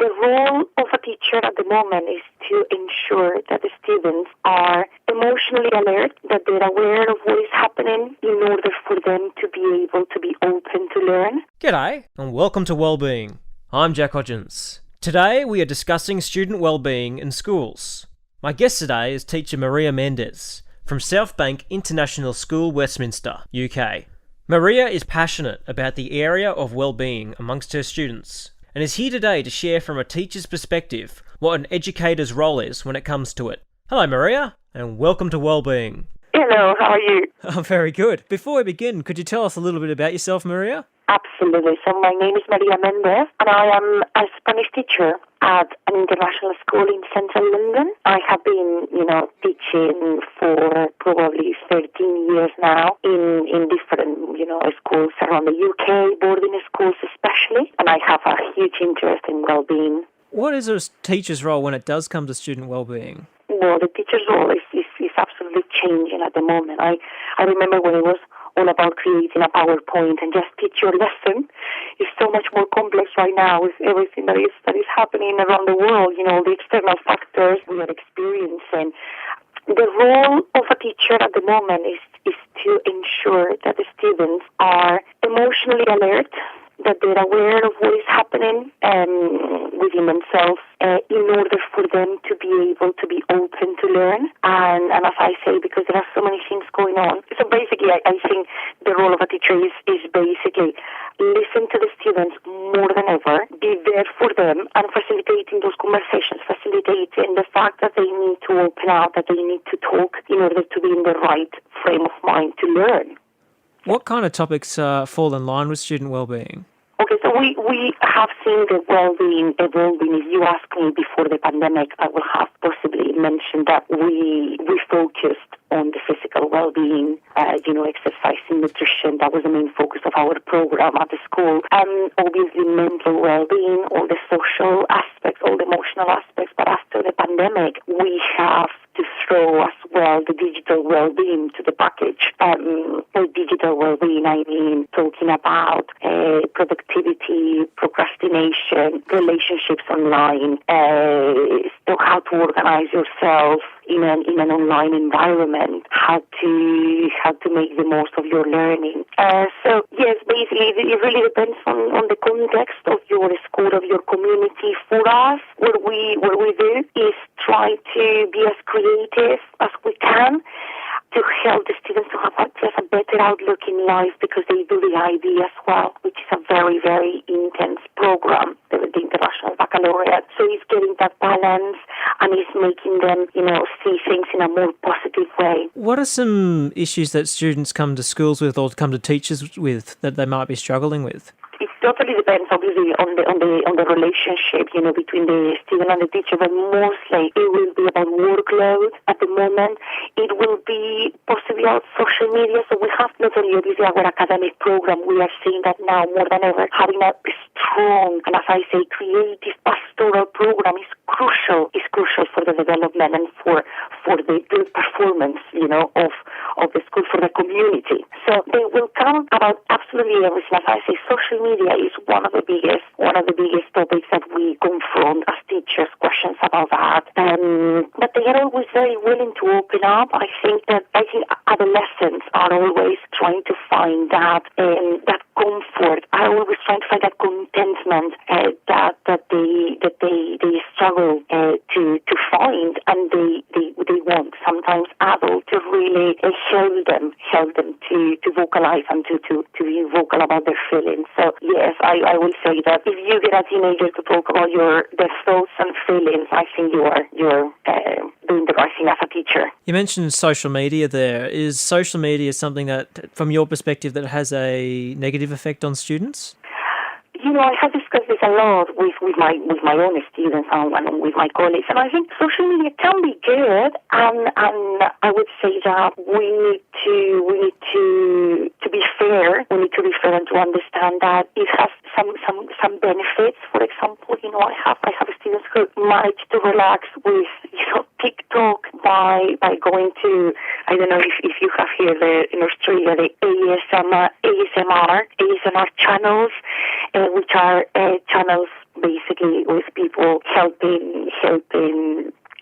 The role of a teacher at the moment is to ensure that the students are emotionally alert, that they're aware of what is happening in order for them to be able to be open to learn. G'day, and welcome to Wellbeing. I'm Jack Hodgins. Today we are discussing student wellbeing in schools. My guest today is teacher Maria Mendez from Southbank International School, Westminster, UK. Maria is passionate about the area of wellbeing amongst her students and is here today to share from a teacher's perspective what an educator's role is when it comes to it. Hello Maria, and welcome to Wellbeing. Hello, how are you? I'm very good. Before we begin, could you tell us a little bit about yourself, Maria? Absolutely. So my name is Maria Mendez, and I am a Spanish teacher at an international school in central London. I have been, teaching for probably 13 years now in different, schools around the UK, boarding schools especially, and I have a huge interest in well-being. What is a teacher's role when it does come to student well-being? Well, the teacher's role is absolutely changing at the moment. I remember when it was all about creating a PowerPoint and just teach your lesson. It's so much more complex right now with everything that is happening around the world, the external factors we are experiencing. The role of a teacher at the moment is to ensure that the students are emotionally alert, that they're aware of what is happening within themselves in order for them to be able to be open to learn. And as I say, because there are so many things going on. So basically, I think the role of a teacher is basically listen to the students more than ever, be there for them, and facilitating those conversations, facilitating the fact that they need to open out, that they need to talk in order to be in the right frame of mind to learn. What kind of topics fall in line with student wellbeing? Okay, so we have seen the well-being evolving. If you ask me before the pandemic, I will have possibly mentioned that we focused on the physical well-being, exercising, nutrition. That was the main focus of our program at the school. And obviously mental well-being, all the social aspects, all the emotional aspects. But after the pandemic, we have to throw as well the digital well-being to the package. By digital well-being, I mean talking about productivity, procrastination, relationships online, so how to organize yourself in an online environment, how to make the most of your learning. So yes, basically it really depends on the context of your school, of your community. For us, what we do is try to be as creative as we can to help the students to have just a better outlook in life, because they do the IB as well, which is a very, very intense program, the International Baccalaureate. So it's getting that balance and it's making them, see things in a more positive way. What are some issues that students come to schools with or come to teachers with that they might be struggling with? It totally depends, obviously, on the relationship, between the student and the teacher, but mostly it will be about workload at the moment. It will be possibly about social media. So we have not only obviously our academic program, we are seeing that now more than ever, having a strong and, as I say, creative pastoral program is crucial. It's crucial for the development and for the good performance, of the school, for the community. So they will come about absolutely everything. As I say, social media is one of the biggest topics that we confront as teachers, questions about that. But they are always very willing to open up. I think adolescents are always trying to find that comfort. Are always trying to find that contentment that they struggle to find, and they want sometimes adults to really help them to vocalize and to be vocal about their feelings. So yes, I will say that if you get a teenager to talk about their thoughts and feelings, I think you're doing the right thing as a teacher. You mentioned social media there. Is social media something that, from your perspective, that has a negative effect on students? I have discussed this a lot with my own students and with my colleagues, and I think social media can be good, and I would say that we need to be fair. We need to be fair and to understand that it has some benefits. For example, I have students who manage to relax with TikTok by going to, I don't know if you have here in Australia the ASMR channels, which are channels basically with people helping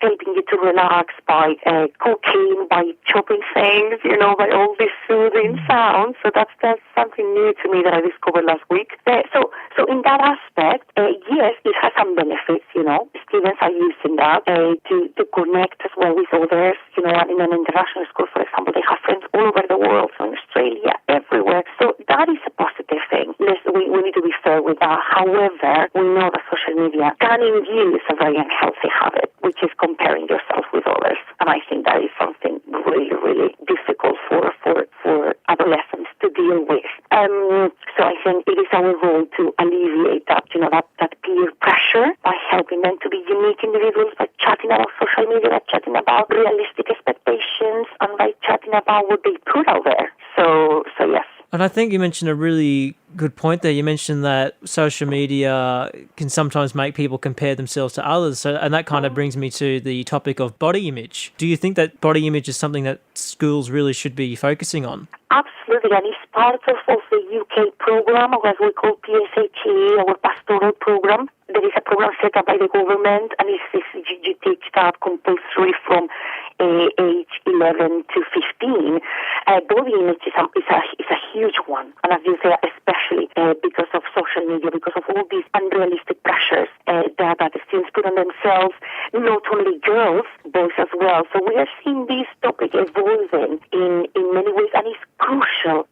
you to relax by cooking, by chopping things, by all these soothing sounds. So that's something new to me that I discovered last week. So in that aspect, yes, it has some benefits. Students are using that to connect as well with others. And in an international school, for example, they have friends all over the world, so in Australia, everywhere. So that is a positive thing. We need to be fair with that. However, we know that social media can induce a very unhealthy habit, which is comparing yourself with others. And I think that is something really, really difficult for adolescents to deal with. So I think it is our role to alleviate that, that peer pressure by helping them to be unique individuals, by chatting about social media, by chatting about realistic expectations, and by chatting about what they put out there. So yes. And I think you mentioned a really good point there. You mentioned that social media can sometimes make people compare themselves to others. And that kind of brings me to the topic of body image. Do you think that body image is something that schools really should be focusing on? Absolutely, and it's part of the UK program, or as we call PSHE, our pastoral program. There is a program set up by the government, and you teach that compulsory from age 11 to 15. Body image is a huge one, and as you say, especially because of social media, because of all these unrealistic pressures that the students put on themselves, not only girls, boys as well. So we are seeing this topic evolving in many ways, and it's crucial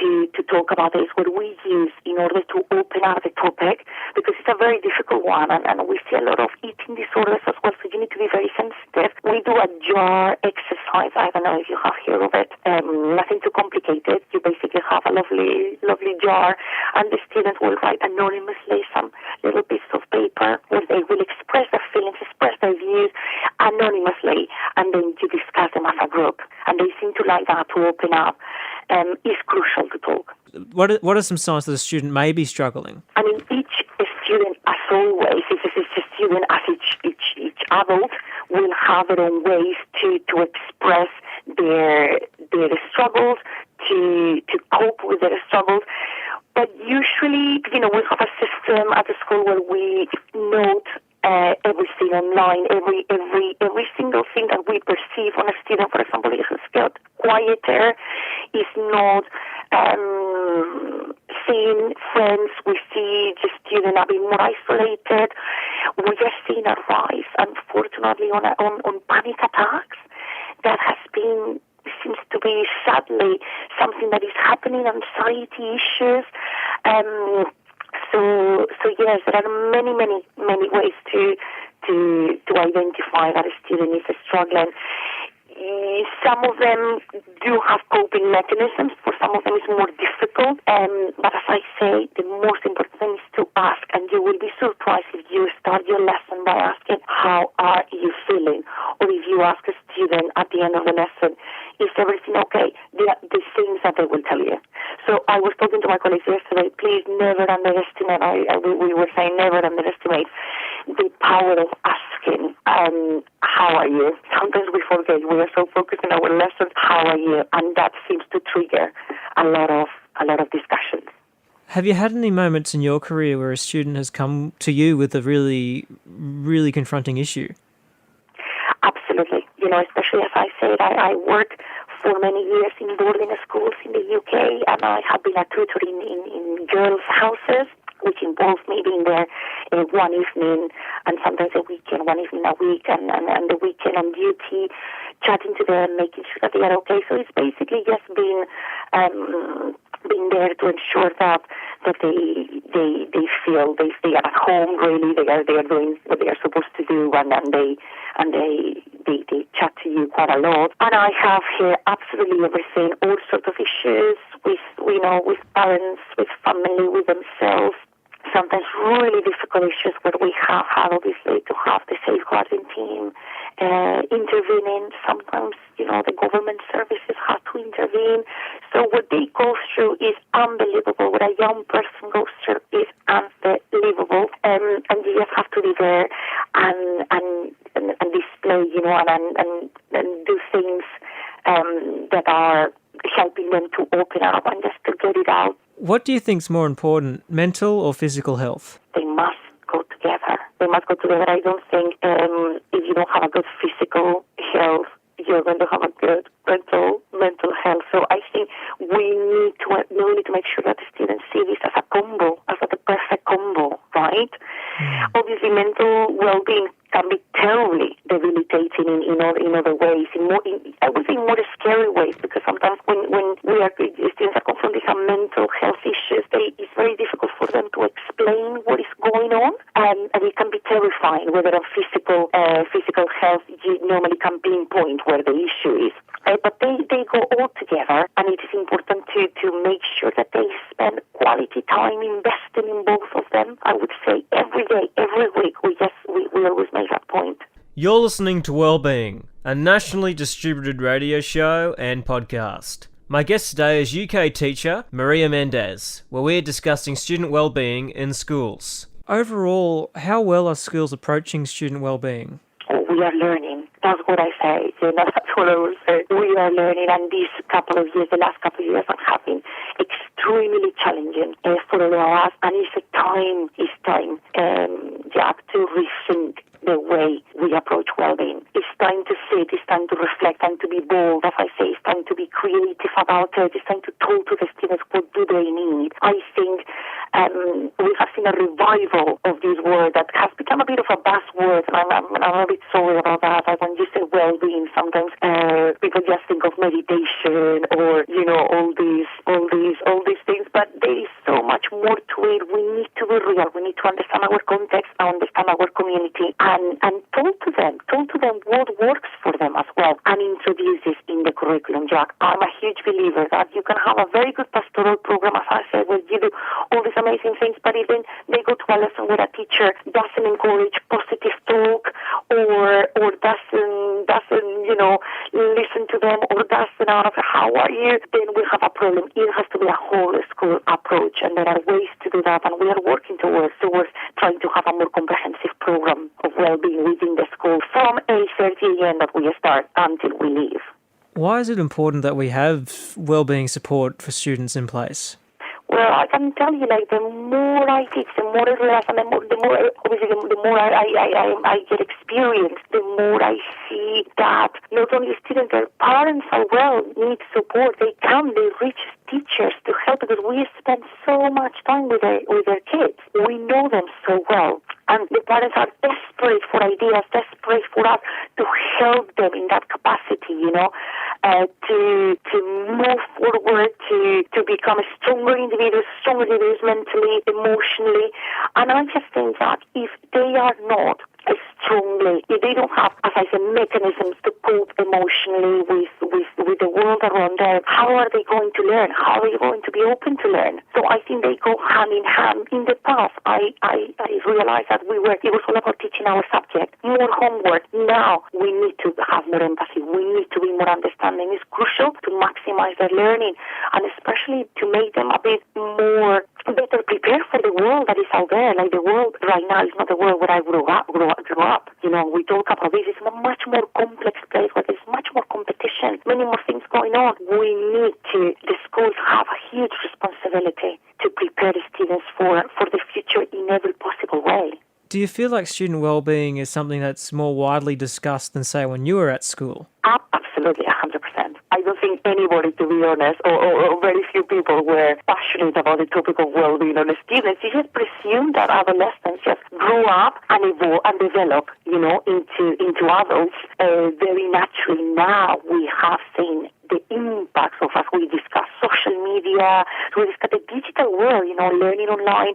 to talk about this, what we use in order to open up the topic, because it's a very difficult one, and we see a lot of eating disorders as well, so you need to be very sensitive. We do a jar exercise. I don't know if you have heard of it. Nothing too complicated. You basically have a lovely jar, and the students will write anonymously some little pieces of paper where they will express their feelings, express their views anonymously, and then you discuss them as a group. And they seem to like that, to open up. It's crucial to talk. What are some signs that a student may be struggling? I mean, each student, as always, each student as each adult will have their own ways to express their struggles, to cope with their struggles. But usually, we have a system at the school where we note everything online, every single thing that we perceive on a student. For example, if it's got quieter, is not seeing friends, we see the student are being more isolated. We are seeing a rise, unfortunately, on panic attacks. That seems to be sadly something that is happening, anxiety issues. So yes, there are many ways to identify that a student is struggling. Some of them do have coping mechanisms. For some of them it's more difficult. But as I say, the most important thing is to ask, and you will be surprised if you start your lesson by asking, how are you feeling? Or if you ask a student at the end of the lesson, is everything okay? The things that they will tell you. So I was talking to my colleagues yesterday, please never underestimate, we were saying never underestimate the power of asking, how are you? Sometimes we forget, we are so focused on our lessons, how are you? And that seems to trigger a lot of discussions. Have you had any moments in your career where a student has come to you with a really, really confronting issue? Absolutely. Especially as I said, I worked for many years in boarding schools in the UK, and I have been a tutor in girls' houses, which involves me being there one evening and sometimes a weekend, one evening a week, and the weekend on duty, chatting to them, making sure that they are okay. So it's basically just being there to ensure that they feel they are at home. Really, they are doing what they are supposed to do, and they chat to you quite a lot. And I have here absolutely everything, all sorts of issues with parents, with family, with themselves. Sometimes really difficult issues where we have had, obviously, to have the safeguarding team intervening. Sometimes, the government services have to intervene. So what they go through is unbelievable. What a young person goes through is unbelievable. And you just have to be there and display, and do things that are helping them to open up and just to get it out. What do you think is more important, mental or physical health? They must go They must go together. I don't think if you don't have a good physical health, you're going to have a good mental health. So I think we need to make sure that the students see this as a combo, as the perfect combo, right? Obviously, mental well-being can be terribly debilitating in other ways, I would say more scary ways, because sometimes when students are confronted with mental health issues, it's very difficult for them to explain what is going on, and it can be terrifying. Whether on physical health, you normally can pinpoint where the issue is. But they go all together, and it is important to make sure that they spend quality time investing in both of them. I would say every day, every week, we always make that point. You're listening to Wellbeing, a nationally distributed radio show and podcast. My guest today is UK teacher Maria Mendez, where we're discussing student wellbeing in schools. Overall, how well are schools approaching student wellbeing? We are learning. That's what I say. That's what I will say. We are learning, and the last couple of years have been extremely challenging for all of us. And it's time, Jack, to rethink the way we approach well-being. It's time to sit, it's time to reflect, time to be bold. As I say, it's time to be creative about it. It's time to talk to the students, what do they need. I think we have seen a revival of this word that has become a bit of a buzzword, and I'm a bit sorry about that. When you say well-being, sometimes people just think of meditation or all these things, but there is so much more to it. We need to be real. We need to understand our context, understand our community, and talk to them what works for them as well, and introduce this in the curriculum, Jack. I'm a huge believer that you can have a very good pastoral program, as I said, where you do all these amazing things, but even they go to a lesson where a teacher doesn't encourage positive talk or doesn't listen to them, or doesn't ask, how are you, then we have a problem. It has to be a whole school approach, and there are ways to do that, and we are working towards trying to have a more comprehensive program of well-being within the school from 8:30 a.m. that we start until we leave. Why is it important that we have well-being support for students in place? Well, I can tell you, the more I teach, the more I realize, and the more I get experience, the more I see that not only students, their parents as well need support. They reach teachers to help, because we spend so much time with their kids. We know them so well. And the parents are desperate for ideas, desperate for us to help them in that capacity, to move forward, to become stronger individuals mentally, emotionally. And I just think that if they are not strongly, if they don't have, as I said, mechanisms to cope emotionally with the world around them, how are they going to learn? How are they going to be open to learn? So I think they go hand in hand. In the past, I realized that it was all about teaching our subject, more homework. Now we need to have more empathy. We need to be more understanding. It's crucial to maximize their learning, and especially to make them a bit more better prepared for the world that is out there. The world right now is not the world where I grew up. We talk about this. It's a much more complex place where there's much more competition, many more things going on. The schools have a huge responsibility to prepare the students for the future in every possible way. Do you feel like student well-being is something that's more widely discussed than, say, when you were at school? Absolutely, 100%. I don't think anybody, to be honest, or very few people were passionate about the topic of well-being on the students. You just presume that adolescents just grow up and evolve and develop, into adults very naturally. Now we have seen the impacts of, as we discuss, social media, we discuss the digital world, learning online.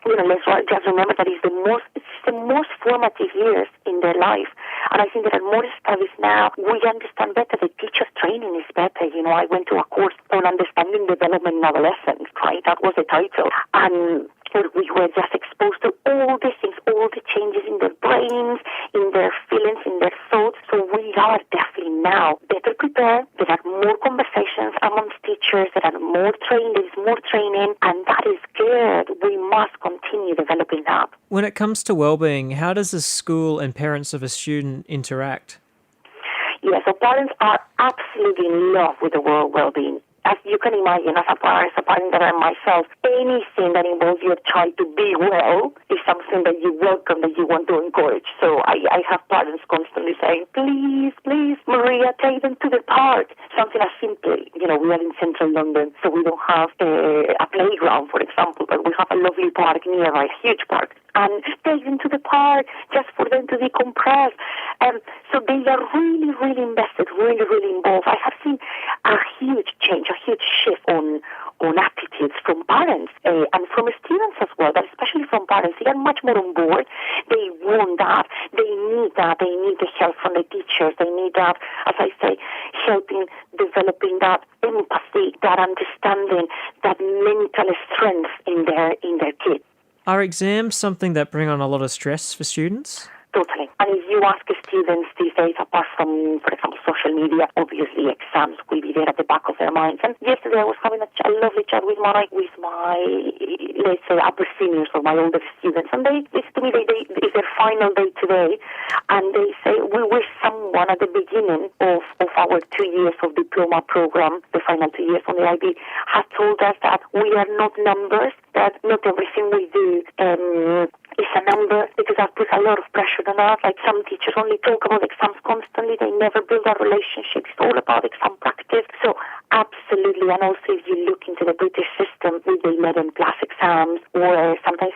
Let's just remember that it's the most formative years in their life. And I think there are more studies now. We understand better. The teacher's training is better. I went to a course on understanding development in adolescents, right? That was the title. And we were just exposed to all these things, all the changes in their brains, in their feelings, in their thoughts. So we are definitely now better prepared. There are more conversations amongst teachers. There is more training, and that is good. We must continue developing that. When it comes to well-being, how does the school and parents of a student interact? Yes, so parents are absolutely in love with the word well-being. as you can imagine, as a parent that I am myself, anything that involves your child to be well is something that you welcome, that you want to encourage. So I have parents constantly saying, please, Maria, take them to the park. Something as simple, we are in central London, so we don't have a playground, for example, but we have a lovely park nearby, a huge park. And take them to the park just for them to decompress. So they are really, really invested, really, really involved. I have seen a huge change, a huge shift on attitudes from parents and from students as well, but especially from parents. They are much more on board. They want that. They need that. They need the help from the teachers. They need that, as I say, helping developing that empathy, that understanding, that mental strength in their kids. Are exams something that bring on a lot of stress for students? Totally. And if you ask students these days, apart from, for example, social media, obviously exams will be there at the back of their minds. And yesterday I was having a lovely chat with my, let's say, upper seniors or my older students. And they say to me, it's their final day today. And they say, we wish someone at the beginning of our 2 years of diploma program, the final 2 years on the IB, had told us that we are not numbers, that not everything we do is a number, because that puts a lot of pressure on us. Like some teachers only talk about exams constantly. They never build a relationship. It's all about exam practice. So absolutely. And also if you look into the British system with the 11 plus exams, or sometimes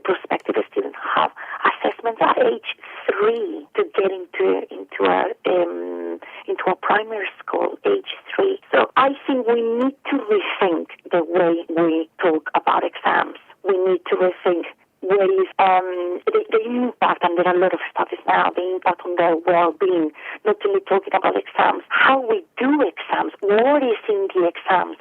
prospective students have assessments at age 3 to get into a primary school, age 3. So I think we need to rethink the way we talk about exams. We need to rethink what is the impact, and there are a lot of studies now, the impact on their well-being, not only talking about exams, how we do exams, what is in the exams,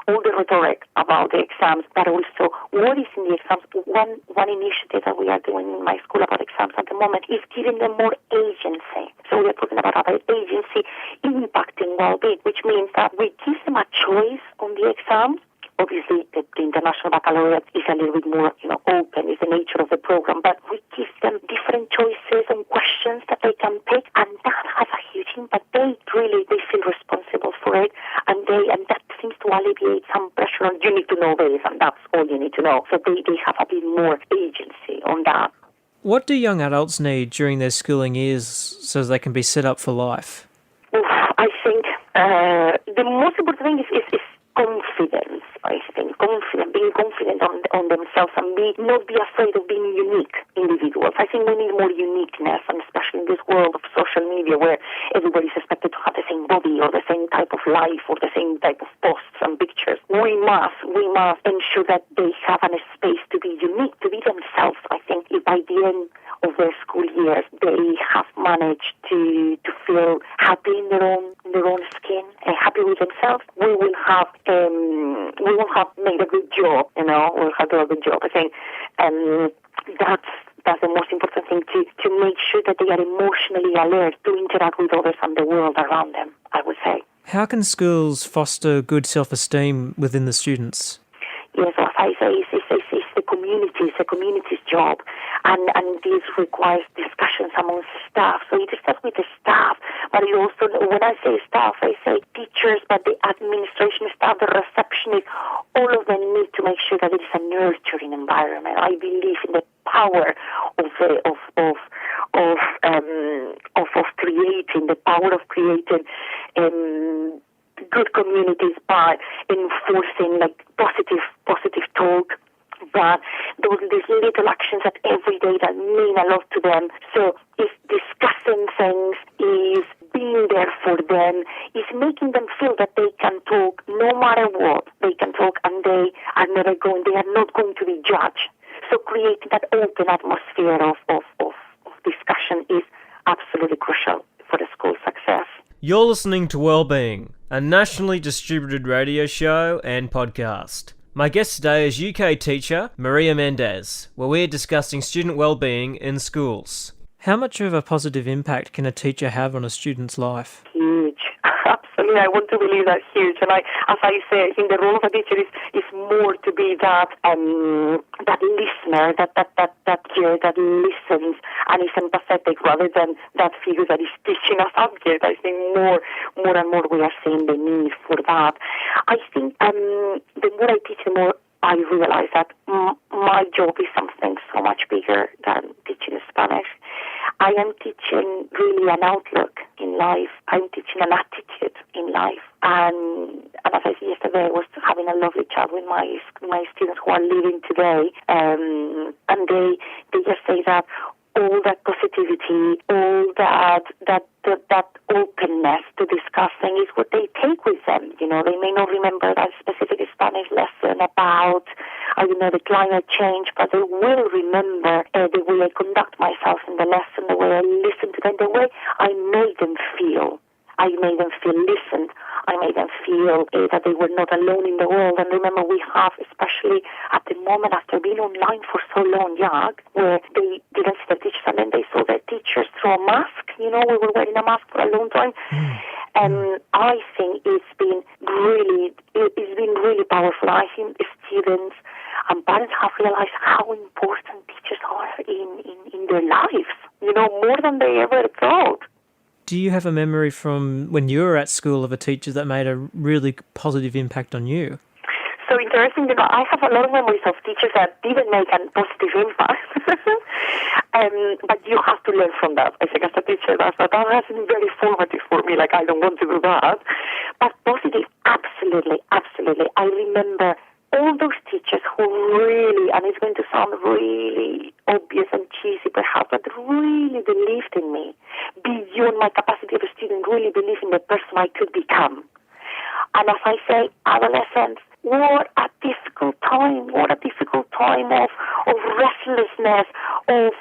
all the rhetoric about the exams, but also what is in the exams. One initiative that we are doing in my school about exams at the moment is giving them more agency. So we are talking about agency impacting well-being, which means that we give them a choice on the exams. Obviously, the International Baccalaureate is a little bit more, open, is the nature of the program, but we give them different choices and questions that they can pick, and that has a huge impact. They feel responsible for it, and that seems to alleviate some pressure on, you need to know this, and that's all you need to know. So they have a bit more agency on that. What do young adults need during their schooling years so they can be set up for life? I think the most important thing is confidence. I think being confident on themselves, and not be afraid of being unique individuals. I think we need more uniqueness, and especially in this world of social media where everybody's expected to have the same body or the same type of life or the same type of posts and pictures. We must ensure that they have a space to be unique, to be themselves. I think if by the end of their school years they have managed to feel happy in their own skin and happy with themselves, we will have made a good job. We'll have done a good job. I think that's the most important thing, to make sure that they are emotionally alert to interact with others and the world around them, I would say. How can schools foster good self-esteem within the students? Yes, as I say, it's the community's job, and this requires discussions amongst staff. So it starts with the staff, but it also, when I say staff, I say teachers, but the administration staff, the receptionist, all of them need to make sure that it is a nurturing environment. I believe in the power of creating good communities by enforcing positive talk, but these little actions that every day that mean a lot to them. So is discussing things, is being there for them, is making them feel that they can talk no matter what. They can talk, and they are not going to be judged. So creating that open atmosphere of discussion is absolutely crucial for the school's success. You're listening to Wellbeing, a nationally distributed radio show and podcast. My guest today is UK teacher Maria Mendez, where we're discussing student wellbeing in schools. How much of a positive impact can a teacher have on a student's life? Huge. Absolutely. I want to believe that's huge. And as I say, I think the role of a teacher is more to be that listener, that ear that listens and is empathetic rather than that figure that is teaching a subject. I think more and more we are seeing the need for that. I think the more I teach, the more I realize that my job is something so much bigger than teaching Spanish. I am teaching really an outlook in life. I'm teaching an attitude in life. And as I said yesterday, I was having a lovely chat with my students who are leaving today. And they just say that all that positivity, all that openness to discussing is what they take with them. You know, they may not remember that specific Spanish lesson about, the climate change, but they will remember the way I conduct myself in the lesson, the way I listen to them, the way I made them feel. I made them feel listened. I made them feel that they were not alone in the world. And remember, we have, especially at the moment after being online for so long, where they didn't see their teachers and then they saw their teachers through a mask. You know, we were wearing a mask for a long time. And I think it's been really powerful. I think students and parents have realized how important teachers are in their lives, more than they ever thought. Do you have a memory from when you were at school of a teacher that made a really positive impact on you? So interesting, I have a lot of memories of teachers that didn't make a positive impact. But you have to learn from that. I think as a teacher, that has been very formative for me. Like, I don't want to do that. But positive, absolutely. I remember all those teachers who really, and it's going to sound really obvious and cheesy perhaps, but really believed in me, beyond my capacity of a student, really believed in the person I could become. And as I say, adolescence, what a difficult time of restlessness, of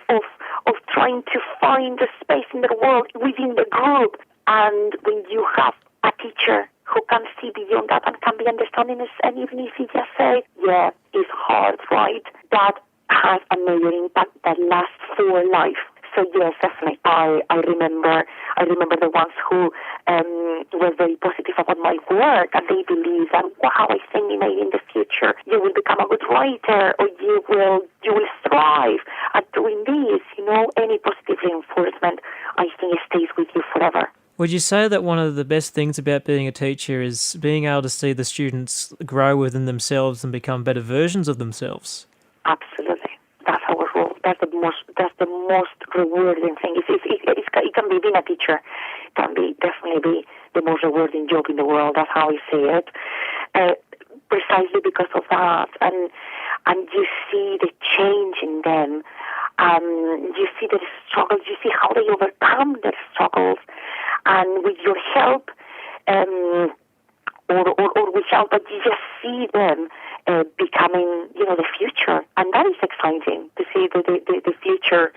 trying to find a space in the world within the group. And when you have a teacher who can see beyond that and can be understanding, and even if you just say, yeah, it's hard, right? That has a major impact that lasts for life. So yes, definitely. I remember the ones who were very positive about my work, and they believe that, wow, I think maybe in the future you will become a good writer, or you will thrive at doing this. Any positive reinforcement, I think, it stays with you forever. Would you say that one of the best things about being a teacher is being able to see the students grow within themselves and become better versions of themselves? Absolutely. That's our role. That's the most rewarding thing. It can be being a teacher. It can definitely be the most rewarding job in the world. That's how I see it. Precisely because of that. And you see the change in them. You see their struggles. You see how they overcome their struggles. And with your help, or without, but you just see them becoming, the future, and that is exciting to see the future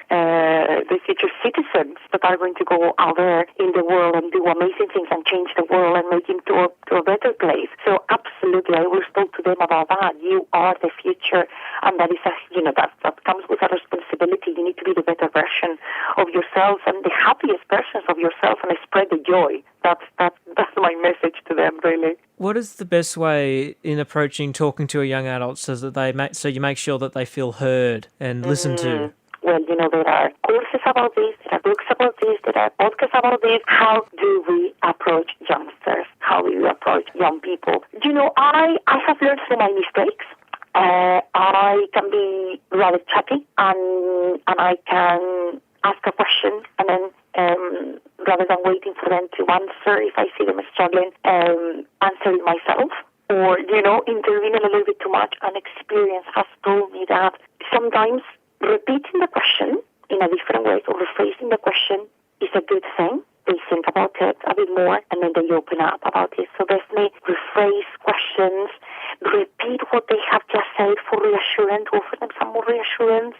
citizens that are going to go out there in the world and do amazing things and change the world and make it to a better place. So absolutely, I always talk to them about that. You are the future, and that is that comes with a responsibility. You need to be the better version of yourself and the happiest versions of yourself, and spread the joy. That's my message to them, really. What is the best way in approaching talking to a young adult so you make sure that they feel heard and listened to? Well, there are courses about this, there are books about this, there are podcasts about this. How do we approach youngsters? How do we approach young people? I have learned from my mistakes. I can be rather chatty, and I can ask a question and then rather than waiting for them to answer, if I see them struggling, answer it myself, or, intervene a little bit too much. And experience has told me that sometimes repeating the question in a different way or rephrasing the question is a good thing. They think about it a bit more, and then they open up about it. So definitely rephrase questions, repeat what they have just said for reassurance, offer them some more reassurance,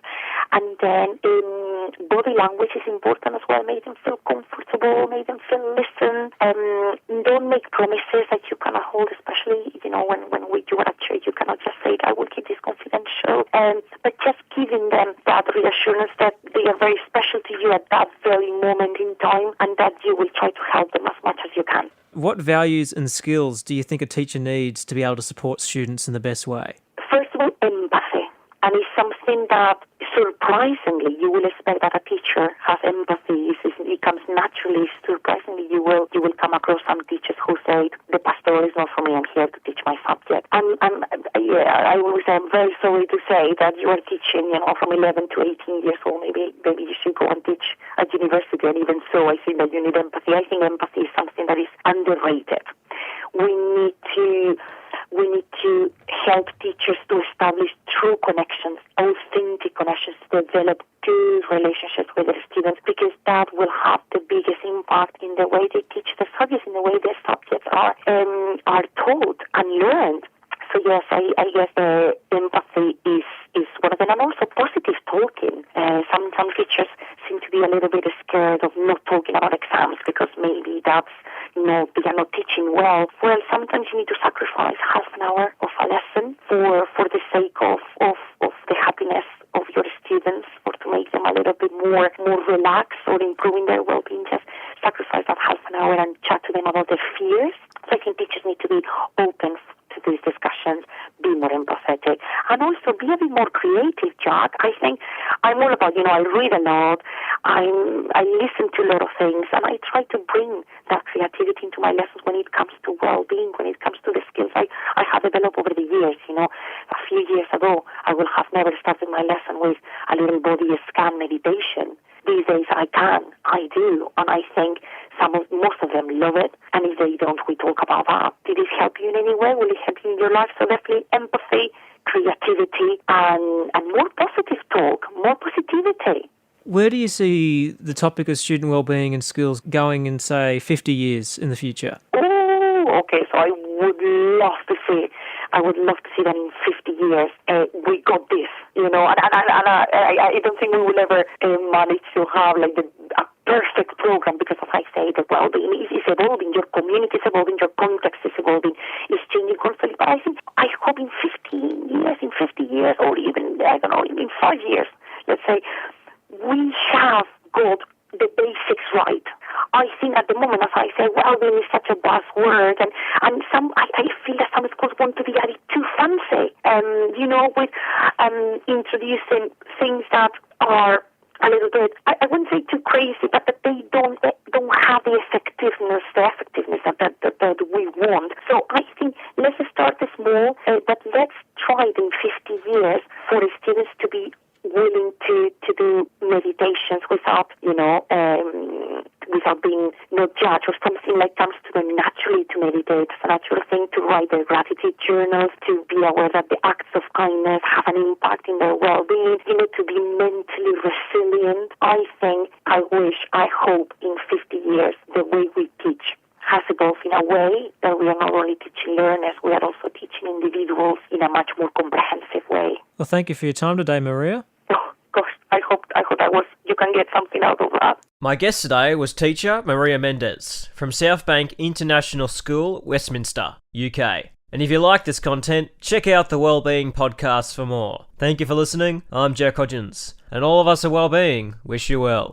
and then body language is important as well. Make them feel comfortable, make them feel listened. Don't make promises that you cannot hold, especially when you are at church. You cannot just say, I will keep this confidential, but just giving them that reassurance that they are very special to you at that very moment in time, and that you will try to help them as much as you can. What values and skills do you think a teacher needs to be able to support students in the best way? First of all, empathy. And it's something that, surprisingly, you will expect that a teacher has empathy. It comes naturally. Surprisingly, you will come across some teachers who say, the pastoral is not for me, I'm here to teach my subject. And I always say, I'm very sorry to say that you are teaching, from 11 to 18 years old. Maybe you should go and teach at university. And even so, I think that you need empathy. I think empathy is something that is underrated. We need to help teachers to establish true connections, authentic connections, to develop good relationships with their students, because that will have the biggest impact in the way they teach the subjects, in the way the subjects are taught and learned. So yes, I guess empathy is one of them, and also positive talking. Some teachers seem to be a little bit scared of not talking about exams because maybe that's, they are not teaching well. Well, sometimes you need to sacrifice half an hour of a lesson for the sake of the happiness of your students, or to make them a little bit more relaxed or improving their well-being. Just sacrifice that half an hour and chat to them about their fears. So I think teachers need to be open to these discussions, be more empathetic, and also be a bit more creative, Jack. I think I'm all about, I read a lot, I listen to a lot of things, and I try to bring that creativity into my lessons when it comes to well-being, when it comes to the skills I have developed over the years. A few years ago, I would have never started my lesson with a little body scan meditation. These days I do, and I think most of them love it, and if they don't, we talk about that. Did it help you in any way? Will it help you in your life? So definitely empathy, creativity, and more positive talk, more positivity. Where do you see the topic of student wellbeing and skills going in, say, 50 years in the future? Oh, okay, so I would love to see that in 50 years we got this, and I don't think we will ever manage to have like a perfect program, because as I say, the well-being is evolving, your community is evolving, your context is evolving, it's changing constantly. But I hope in 50 years, or even, I don't know, in 5 years, let's say, we have got the basics right. I think at the moment, as I say, well-being is such a buzzword, and I feel that some schools want to be a bit too fancy, with introducing things that are a little bit, I wouldn't say too crazy, but that they don't have the effectiveness that we want. So I think let's start small, but let's try it in 50 years for the students to be willing to do meditations without being not judged, or something like comes to them naturally to meditate. It's a natural thing to write their gratitude journals, to be aware that the acts of kindness have an impact in their well-being, to be mentally resilient. I think, I hope in 50 years the way we teach has evolved in a way that we are not only teaching learners, we are also teaching individuals in a much more comprehensive way. Well, thank you for your time today, Maria. Oh, gosh, I hope you can get something out of that. My guest today was teacher Maria Mendez from Southbank International School, Westminster, UK. And if you like this content, check out the Wellbeing podcast for more. Thank you for listening. I'm Jack Hodgins, and all of us at Wellbeing wish you well.